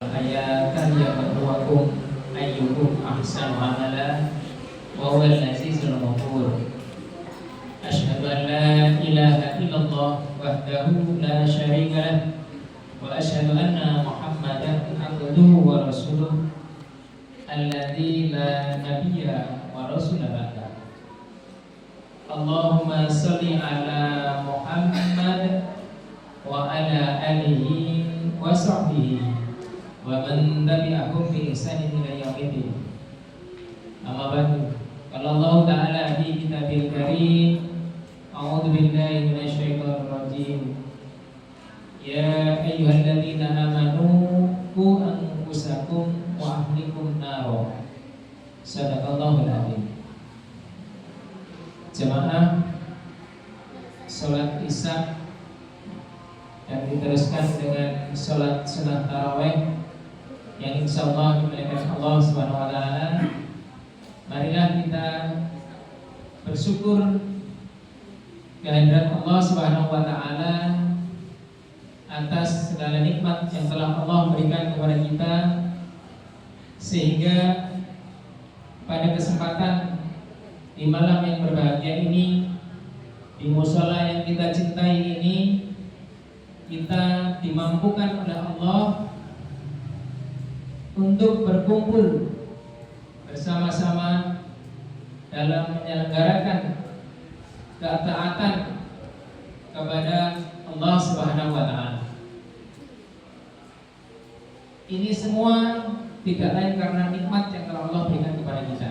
Hayatan yabluwakum ayyukum ahsanu amala wa huwal azizul ghafur. Asyhadu an la ilaha illallah wahdahu la syarika lah wa asyhadu anna Muhammadan abduhu wa rasuluh alladzi la nabiyya wa rasula ba'da. Allahumma shalli ala Muhammad wa ala alihi wa sahbihi wa man tabi'ahum bi ihsanin ila yaumil. Amma ba'du. Qala Allah ta'ala fi kitabil karim, a'udzu billahi minasyaitonir rajim. Ya ayyuhalladzina amanu qu anfusakum wa ahlikum naro. Sadaqallahul adzim. Jamaah salat Isya dan diteruskan dengan salat sunah tarawih yang insyaallah dimuliakan Allah Subhanahu wa taala. Marilah kita bersyukur kehadirat Allah Subhanahu wa taala atas segala nikmat yang telah Allah berikan kepada kita, sehingga pada kesempatan di malam yang berbahagia ini, di mushola yang kita cintai ini, kita dimampukan oleh Allah untuk berkumpul bersama-sama dalam menyelenggarakan ketaatan kepada Allah Subhanahu wa taala. Ini semua tidak lain karena nikmat yang telah Allah berikan kepada kita.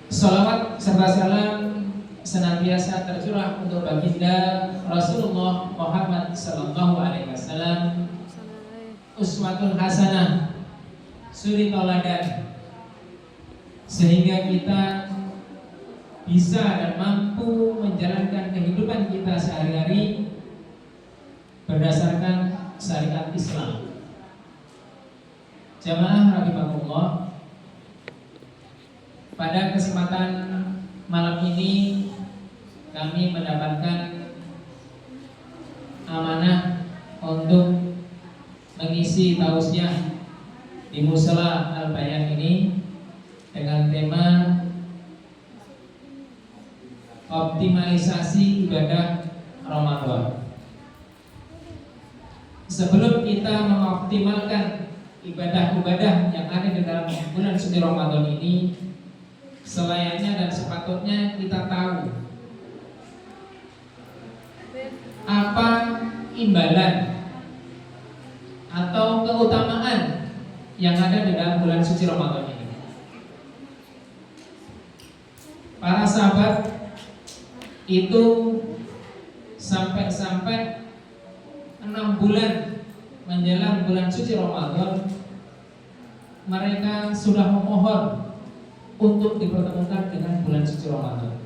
Salawat serta salam senantiasa tercurah untuk baginda Rasulullah Muhammad sallallahu alaihi wasallam, uswatun hasanah, suri tauladan, sehingga kita bisa dan mampu menjalankan kehidupan kita sehari-hari berdasarkan syariat Islam. Jamaah rahimakumullah, pada kesempatan malam ini kami mendapatkan amanah untuk mengisi tausiah di Mushola Al-Bayan ini dengan tema optimalisasi ibadah Ramadan. Sebelum kita mengoptimalkan ibadah-ibadah yang ada di dalam bulan suci Ramadan ini, selayaknya dan sepatutnya kita tahu apa imbalan atau keutamaan yang ada di dalam bulan suci Ramadan ini. Para sahabat itu sampai 6 bulan menjelang bulan suci Ramadan, mereka sudah memohon untuk dipertemukan dengan bulan suci Ramadan.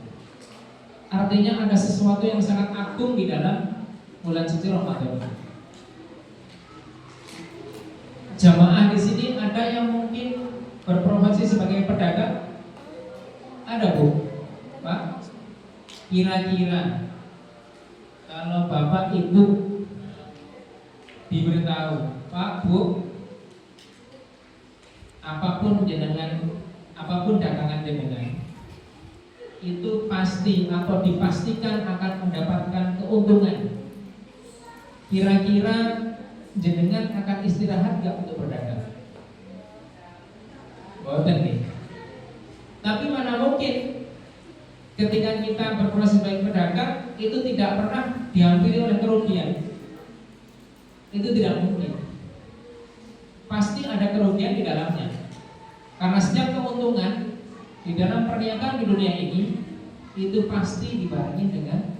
Artinya ada sesuatu yang sangat agung di dalam bulan suci Ramadan. Jamaah di sini ada yang mungkin berprofesi sebagai pedagang? Ada, Bu? Pak? Kira-kira kalau Bapak Ibu diberitahu, Pak, Bu, apapun dagangan jenengan itu pasti atau dipastikan akan mendapatkan keuntungan, kira-kira jenengan akan istirahat gak untuk berdagang? Boten nih. Tapi mana mungkin ketika kita berproses sebagai pedagang itu tidak pernah dihampiri oleh kerugian. Itu tidak mungkin. Pasti ada kerugian di dalamnya. Karena setiap keuntungan di dalam perniagaan di dunia ini itu pasti dibarengi dengan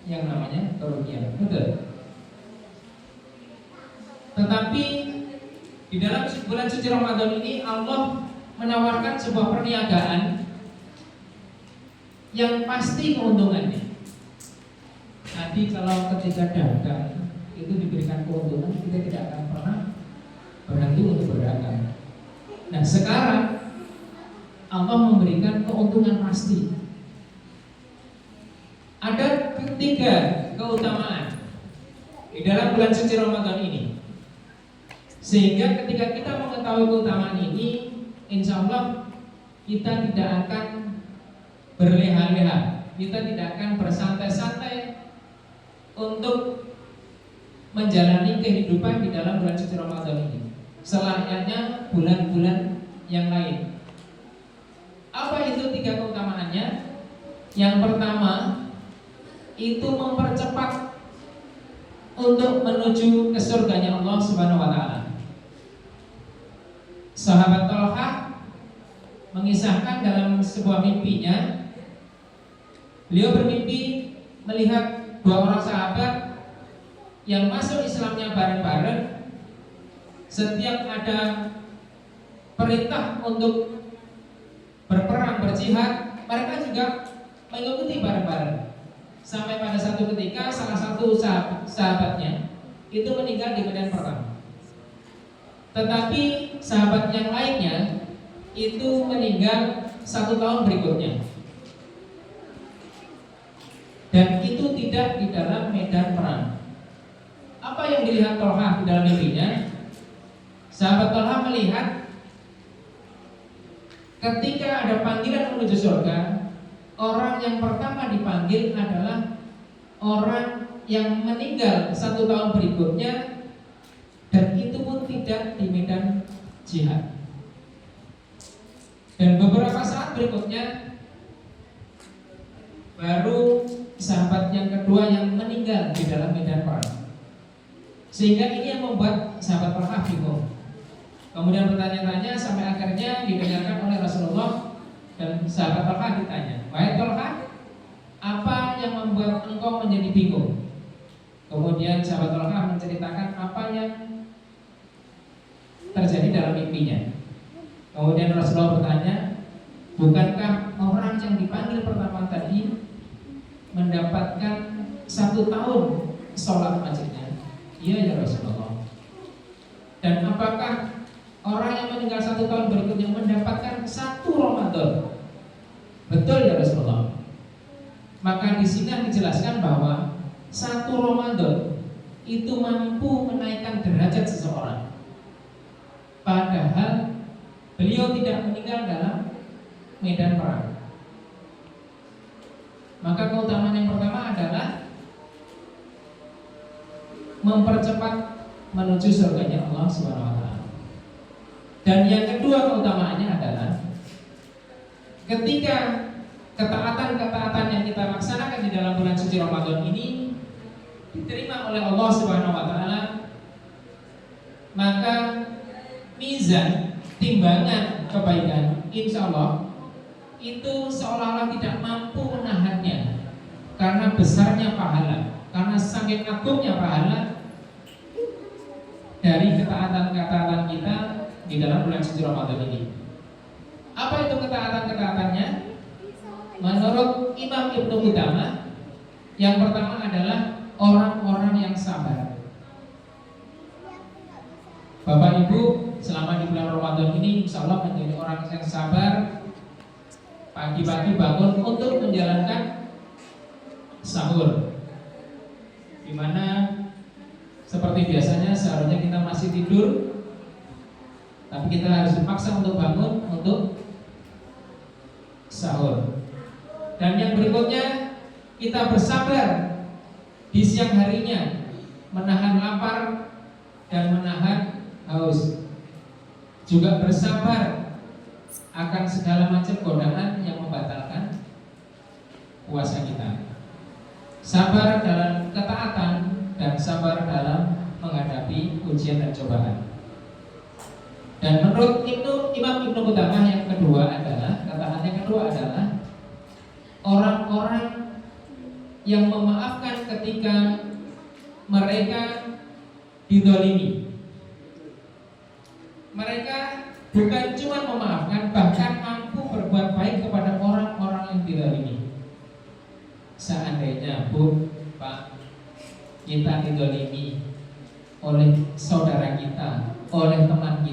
yang namanya kerugian. Betul. Tetapi di dalam bulan suci Ramadan ini Allah menawarkan sebuah perniagaan yang pasti keuntungannya. Tadi kalau ketika dagang itu diberikan keuntungan, kita tidak akan pernah berhenti untuk berdagang. Nah, sekarang Allah memberikan keuntungan pasti. Ada 3 keutamaan di dalam bulan suci Ramadan ini. Sehingga ketika kita mengetahui keutamaan ini, insya Allah kita tidak akan berleha-leha, kita tidak akan bersantai-santai untuk menjalani kehidupan di dalam bulan suci Ramadan ini, selayaknya bulan-bulan yang lain. Apa itu 3 keutamaannya? Yang pertama, itu mempercepat untuk menuju ke surganya Allah Subhanahu wa taala. Sahabat Thalqah mengisahkan dalam sebuah mimpinya, beliau bermimpi melihat 2 orang sahabat yang masuk Islamnya bareng-bareng. Setiap ada perintah untuk berperang, berjihad, mereka juga mengikuti bareng-bareng. Sampai pada satu ketika salah satu sahabatnya itu meninggal di medan perang. Tetapi sahabat yang lainnya itu meninggal 1 tahun berikutnya, dan itu tidak di dalam medan perang. Apa yang dilihat Thalqah di dalam mimpinya? Sahabat Thalqah melihat ketika ada panggilan menuju surga, orang yang pertama dipanggil adalah orang yang meninggal 1 tahun berikutnya, dan itu pun tidak di medan jihad. Dan beberapa saat berikutnya baru sahabat yang kedua yang meninggal di dalam medan perang. Sehingga ini yang membuat sahabat Thalqah bingung. Kemudian bertanya-tanya sampai akhirnya didengarkan oleh Rasulullah, dan sahabat Thalqah ditanya, "Wahai Thalqah, apa yang membuat engkau menjadi bingung?" Kemudian sahabat Thalqah menceritakan apa yang terjadi dalam mimpinya. Kemudian Rasulullah bertanya, "Bukankah orang yang dipanggil pertama tadi mendapatkan 1 tahun sholat masjidnya?" "Iya ya Rasulullah." "Dan apakah orang yang meninggal 1 tahun berikutnya mendapatkan 1 Ramadan?" "Betul ya Rasulullah." Maka di sini dijelaskan bahwa 1 Ramadan itu mampu menaikkan derajat seseorang, padahal beliau tidak meninggal dalam medan perang. Maka keutamaan yang pertama adalah mempercepat menuju surganya Allah Subhanahu wa taala. Dan yang kedua keutamaannya adalah ketika ketaatan-ketaatan yang kita laksanakan di dalam bulan suci Ramadan ini diterima oleh Allah Subhanahu wa taala, maka mizan, timbangan kebaikan, insya Allah itu seolah-olah tidak mampu menahannya, karena besarnya pahala, karena saking agungnya pahala dari ketaatan-ketaatan kita di dalam bulan suci Ramadan ini. Apa itu ketaatan-ketaatannya? Menurut Imam Ibnu Qudamah, yang pertama adalah orang-orang yang sabar. Bapak Ibu, selama di bulan Ramadan ini insya Allah menjadi orang yang sabar. Pagi-pagi bangun untuk menjalankan sahur, dimana seperti biasanya seharusnya kita masih tidur, tapi kita harus dipaksa untuk bangun untuk sahur. Dan yang berikutnya, kita bersabar di siang harinya, menahan lapar dan menahan haus. Juga bersabar akan segala macam godaan yang membatalkan puasa kita. Sabar dalam ketaatan dan sabar dalam menghadapi ujian dan cobaan. Dan menurut Imam Ibnu Qudamah yang kedua adalah, ketaatan yang kedua adalah orang-orang yang memaafkan ketika mereka dizalimi. Mereka bukan cuma memaafkan, bahkan mampu berbuat baik kepada orang-orang yang dizalimi. Seandainya Bu, Pak, kita dizalimi oleh saudara kita, oleh teman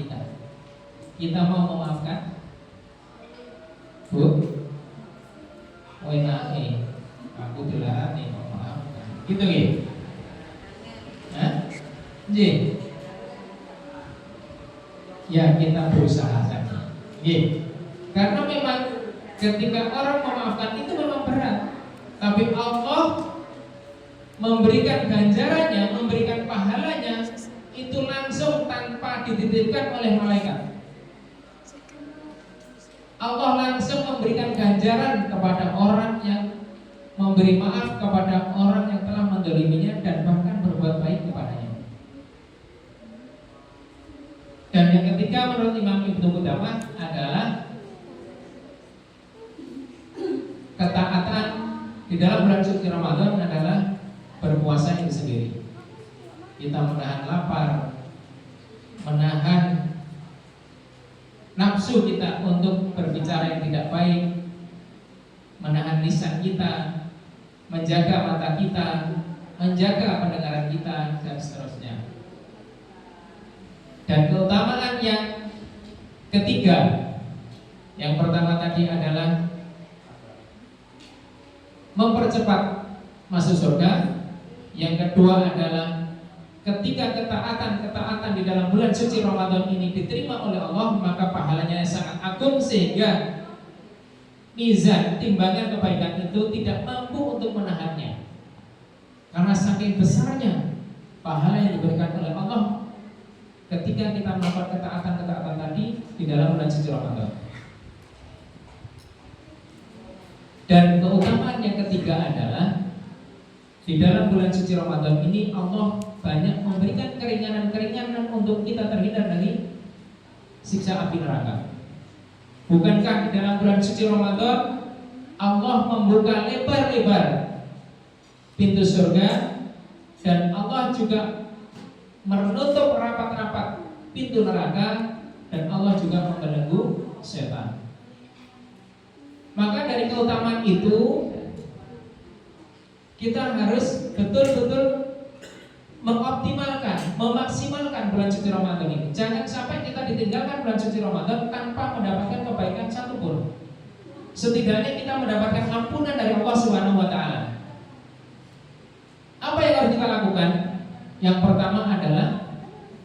kita mau memaafkan? Bu, aku dilarang nih mau memaafkan. Gitu ya? Hah? Jadi ya kita berusaha saja. Karena memang ketika orang memaafkan itu memang berat, tapi Allah memberikan ganjarannya, memberikan pahalanya itu langsung tanpa dititipkan oleh malaikat. Allah langsung memberikan ganjaran kepada orang yang memberi maaf kepada orang yang telah mendoliminya dan bahkan berbuat baik kepadanya. Dan yang ketiga menurut Imam Ibnu Qudamah adalah ketaatan di dalam bulan suci Ramadan adalah berpuasa itu sendiri. Kita menahan lapar, menahan nafsu kita untuk berbicara yang tidak baik, menahan lisan kita, menjaga mata kita, menjaga pendengaran kita, dan seterusnya. Dan keutamaan yang ketiga, yang pertama tadi adalah mempercepat masuk surga. Yang kedua adalah ketika ketaatan di dalam bulan suci Ramadan ini diterima oleh Allah, maka pahalanya sangat agung sehingga mizan timbangan kebaikan itu tidak mampu untuk menahannya. Karena saking besarnya pahala yang diberikan oleh Allah ketika kita melakukan ketaatan tadi di dalam bulan suci Ramadan. Dan keutamaan yang ketiga adalah di dalam bulan suci Ramadan ini Allah banyak memberikan keringanan-keringanan untuk kita terhindar dari siksa api neraka. Bukankah di dalam bulan suci Ramadan Allah membuka lebar-lebar pintu surga dan Allah juga menutup rapat-rapat pintu neraka dan Allah juga membelenggu setan. Maka dari keutamaan itu kita harus betul-betul mengoptimalkan, memaksimalkan bulan suci Ramadan ini. Jangan sampai kita ditinggalkan bulan suci Ramadan tanpa mendapatkan kebaikan satupun. Setidaknya kita mendapatkan ampunan dari Allah Subhanahu wa taala. Apa yang harus kita lakukan? Yang pertama adalah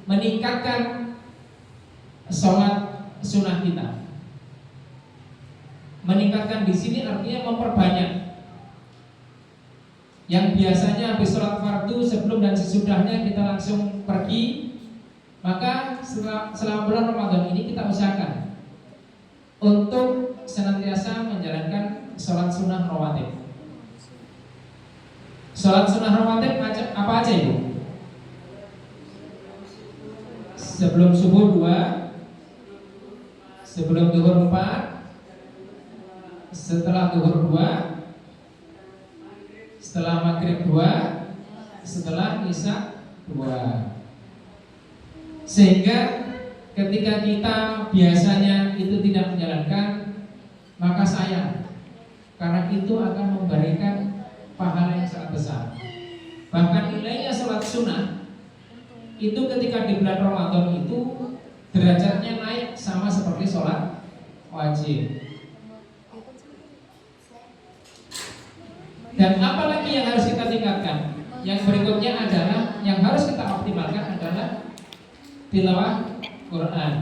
meningkatkan sholat sunnah kita. Meningkatkan di sini artinya memperbanyak. Yang biasanya habis sholat fardu sebelum dan sesudahnya kita langsung pergi, maka selama bulan Ramadan ini kita usahakan untuk senantiasa menjalankan sholat sunnah rawatib. Sholat sunnah rawatib apa aja Ibu? Sebelum subuh 2, sebelum zuhur 4, setelah zuhur 2, setelah maghrib 2, setelah isya 2. Sehingga ketika kita biasanya itu tidak menjalankan, maka sayang, karena itu akan memberikan pahala yang sangat besar. Bahkan nilainya sholat sunnah itu ketika di bulan Ramadan itu derajatnya naik sama seperti sholat wajib. Dan apalagi yang harus kita tingkatkan? Yang berikutnya adalah yang harus kita optimalkan adalah tilawah Quran.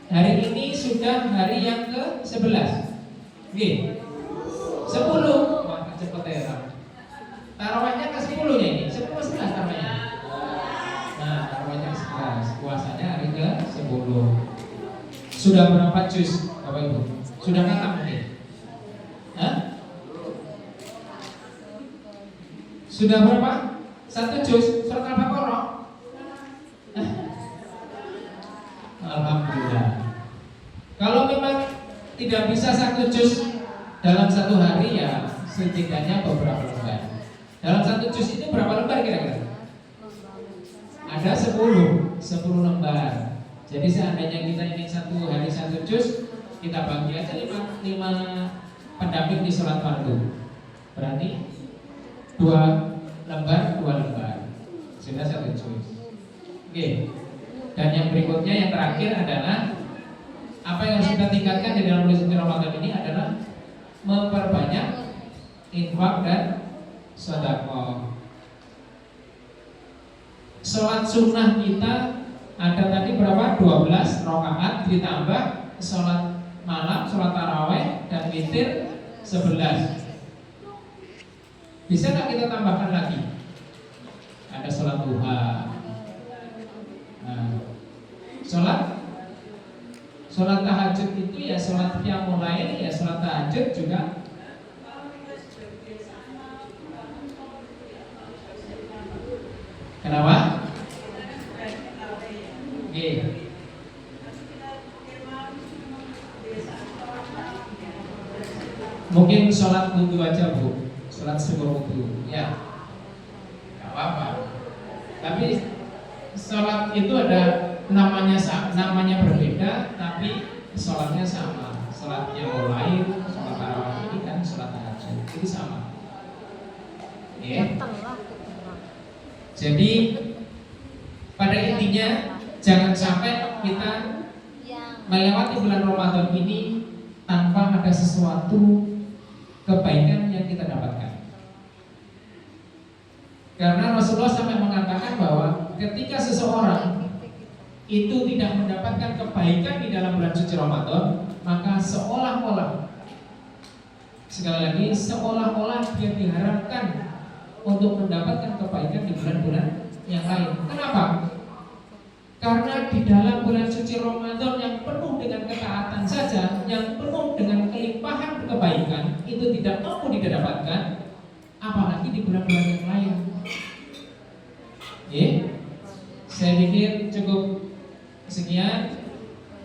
Hari ini sudah hari yang ke-11. Oke. 10. Maka cepet ya. Tarawihnya ke-10 nya ini. 10 11 tarawihnya. Nah, tarawihnya ke-11. Puasanya hari ke-10. Sudah berapa juz Bapak Ibu? Sudah khatam mungkin? Sudah berapa? 1 juz surat Al-Baqarah. Alhamdulillah. Kalau memang tidak bisa 1 juz dalam 1 hari, ya setidaknya beberapa lembar. Dalam 1 juz itu berapa lembar kira-kira? Ada 10 lembar. Jadi seandainya kita ingin 1 hari 1 juz, kita bagi aja 5 pendamping di sholat fardu. Berarti 2 lembar sudah 1 juz. Oke. Dan yang berikutnya, yang terakhir adalah apa yang harus kita tingkatkan di dalam bulan Ramadan ini adalah memperbanyak infak dan sedekah. Sholat sunnah kita Ada tadi berapa? 12 rakaat ditambah sholat malam, sholat taraweh dan witir 11. Bisa nggak kita tambahkan lagi? Ada sholat duha. Nah, sholat tahajud itu ya sholat qiyamul lail, ya sholat tahajud juga. Kenapa? Oke. Mungkin sholat wudhu aja Bu, sholat syukur wudhu, ya, nggak apa-apa. Tapi sholat itu ada namanya berbeda, tapi sholatnya sama. Sholat yang lain, sholat tarawih ini kan sholat tahajud itu sama. Ya. Jadi pada intinya jangan sampai kita melewati bulan Ramadan ini tanpa ada sesuatu kebaikan yang kita dapatkan. Karena Rasulullah sampai mengatakan bahwa ketika seseorang itu tidak mendapatkan kebaikan di dalam bulan suci Ramadan, maka seolah-olah, sekali lagi, seolah-olah dia diharapkan untuk mendapatkan kebaikan di bulan-bulan yang lain. Kenapa? Karena di dalam bulan suci Ramadan yang penuh dengan ketaatan saja, yang penuh dengan kelimpahan kebaikan, itu tidak mampu didapatkan, apalagi di bulan-bulan yang lain. Saya pikir cukup sekian.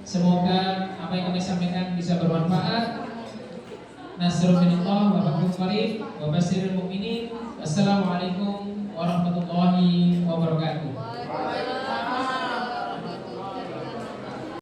Semoga apa yang kami sampaikan bisa bermanfaat. Nasrul minallah wa fathul qarib wa basyiril mu'minin. Wassalamualaikum warahmatullahi wabarakatuh.